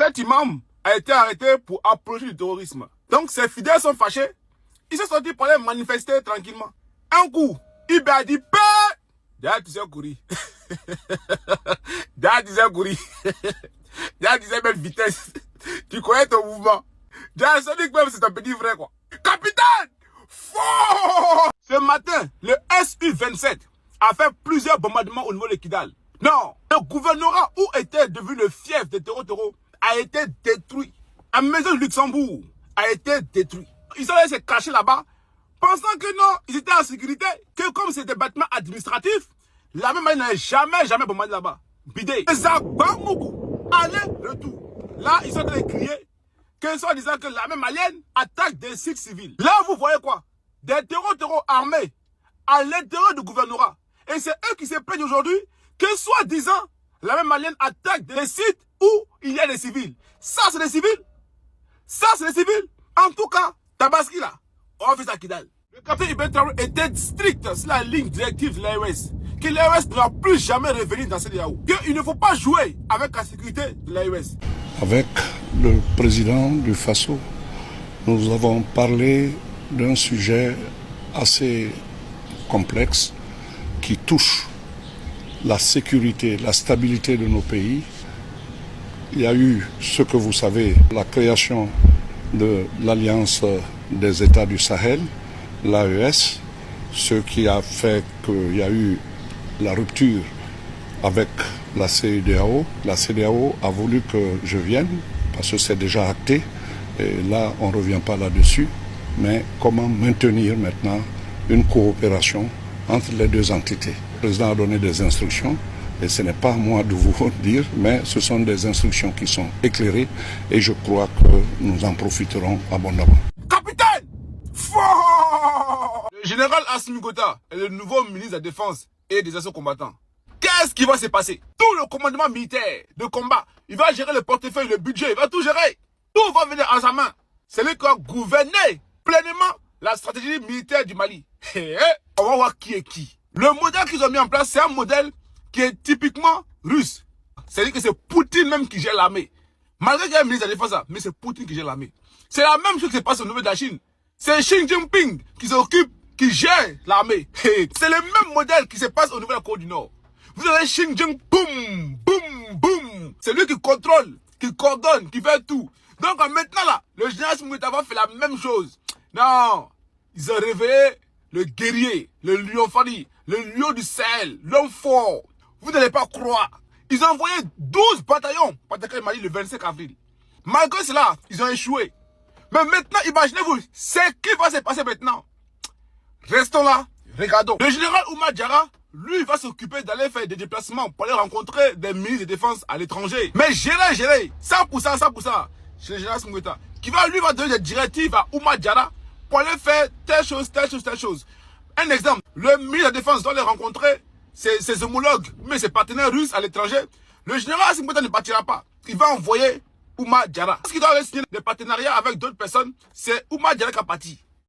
Cet imam a été arrêté pour apologie du terrorisme. Donc ses fidèles sont fâchés. Ils sont sortis pour aller manifester tranquillement. Un coup, Ibe a dit paix. D'ailleurs, tu sais courir. D'ailleurs, tu sais courir. D'ailleurs, tu sais mettre vitesse. Tu connais ton mouvement. D'ailleurs, ça dit que même c'est un petit frère quoi. Capitaine! Fort! Ce matin, le SU-27 a fait plusieurs bombardements au niveau de Kidal. Non, le gouvernorat où était devenu le fief des terreaux a été détruit. La maison de Luxembourg a été détruite. Ils sont allés se cacher là-bas, pensant que non, ils étaient en sécurité, que comme c'était des bâtiments administratifs, la même année n'avait jamais bombardé là-bas. Bidé. Les Agbamoukou, aller, retour. Là, ils sont en train de crier, qu'ils sont en disant que la même malienne attaque des sites civils. Là, vous voyez quoi? Des terreaux armés à l'intérieur du gouvernorat. Et c'est eux qui se plaignent aujourd'hui que soi-disant, la même malienne attaque des sites où il y a des civils. Ça, c'est des civils. Ça, c'est des civils. En tout cas, Tabaski là, on va faire ça Kidal. Le capitaine Ibrahim Traoré était strict sur la ligne directive de l'AES. Que l'AES ne va plus jamais revenir dans CEDEAO. Qu'il ne faut pas jouer avec la sécurité de l'AES. Avec le président du FASO, nous avons parlé d'un sujet assez complexe qui touche la sécurité, la stabilité de nos pays. Il y a eu ce que vous savez, la création de l'Alliance des États du Sahel, l'AES, ce qui a fait qu'il y a eu la rupture avec la CEDEAO. La CEDEAO a voulu que je vienne, parce que c'est déjà acté, et là on ne revient pas là-dessus, mais comment maintenir maintenant une coopération entre les deux entités. Le président a donné des instructions, et ce n'est pas à moi de vous dire, mais ce sont des instructions qui sont éclairées, et je crois que nous en profiterons abondamment. Capitaine! Fort! Le général Assimi Goïta est le nouveau ministre de la Défense et des Actions combattants. Qu'est-ce qui va se passer? Tout le commandement militaire de combat, il va gérer le portefeuille, le budget, il va tout gérer. Tout va venir à sa main. C'est lui qui va gouverner pleinement la stratégie militaire du Mali. On va voir qui est qui. Le modèle qu'ils ont mis en place, c'est un modèle qui est typiquement russe. C'est-à-dire que c'est Poutine même qui gère l'armée. Malgré qu'il y a un ministre de la Défense, mais c'est Poutine qui gère l'armée. C'est la même chose qui se passe au niveau de la Chine. C'est Xi Jinping qui s'occupe, qui gère l'armée. C'est le même modèle qui se passe au niveau de la Corée du Nord. Vous avez Xi Jinping, boum, boum, boum. C'est lui qui contrôle, qui coordonne, qui fait tout. Donc maintenant là, le général Assimi Goïta va faire la même chose. Non, ils ont réveillé le guerrier, le lion fani, le lion du Sahel, l'homme fort. Vous n'allez pas croire. Ils ont envoyé 12 bataillons pour attaquer le Mali le 25 avril. Malgré cela, ils ont échoué. Mais maintenant, imaginez-vous, c'est qui va se passer maintenant. Restons là, regardons. Le général Oumar Diarra, lui, va s'occuper d'aller faire des déplacements pour aller rencontrer des ministres de défense à l'étranger. Mais gérer, ça pour ça, chez le général Assimi Goïta, qui va donner des directives à Oumar Diarra pour aller faire telle chose. Un exemple, le ministre de la Défense doit aller rencontrer ses homologues, mais ses partenaires russes à l'étranger. Le général Assimi Goïta ne partira pas. Il va envoyer Oumar Diarra. Parce qu'il doit aller signer des partenariats avec d'autres personnes, c'est Oumar Diarra qui a parti.